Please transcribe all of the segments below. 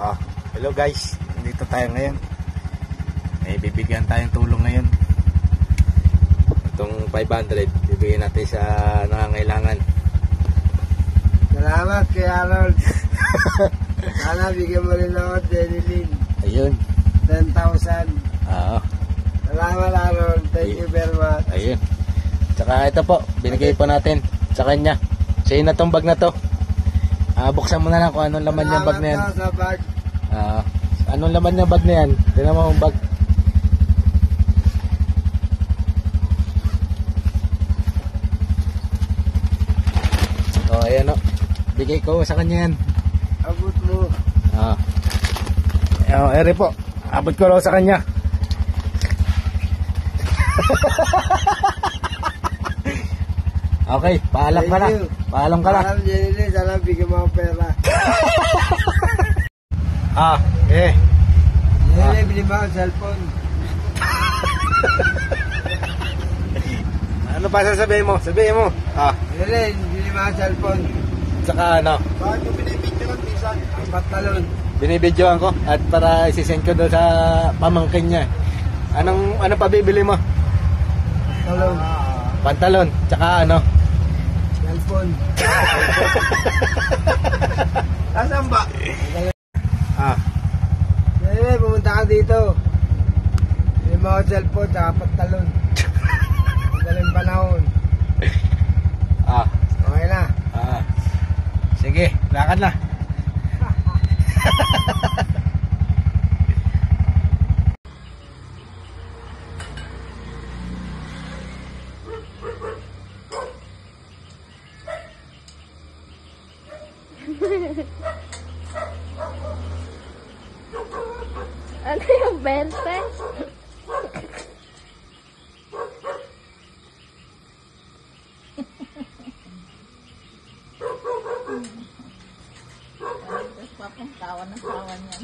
Hello guys, dito tayo ngayon. May bibigyan tayong tulong ngayon. Itong 500 bibigyan natin sa nangangailangan. Salamat kay Harold. Sana bigyan mo rin ako, Jenilyn. Ayun. 10,000. Salamat Harold, thank you very much. Ayun. Tsaka ito po, binigay po natin sa kanya. Sa'yo na tong bag na to. Buksan mo na lang kung anong laman yung bag na yan. Sa bag. Anong laman yung bag na yan? Tignan mo yung bag. Ayan o. Bigay ko sa kanya yan. Abot mo. Ere po. Abot ko lang sa kanya. Okay, paalam ka na. Paalam ka na. Paalam, Jenny, sana bigyan mo ang pera. Jenny, bili mo ang cellphone. Ano pa sasabihin mo? Sabihin mo. Jenny, bili mo ang cellphone. Tsaka ano? Bakit mo binibidyo ng pisan? Ang pantalon. Binibidyoan ko at para isisend ko doon sa pamangkin niya. Ano pa bibili mo? Pantalon. Pantalon. Tsaka ano? Cellphone. Asan ba? Jenny, pumunta ka dito. Bili mo ang cellphone, tsaka pantalon. Madaling panahon. Okay na. Sige, lakad na. Ano yung bente? Tapos papuntawan ng sawa niya.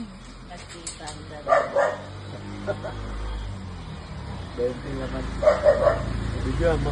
Nagkita ang dalawa. 20 naman. Video mo.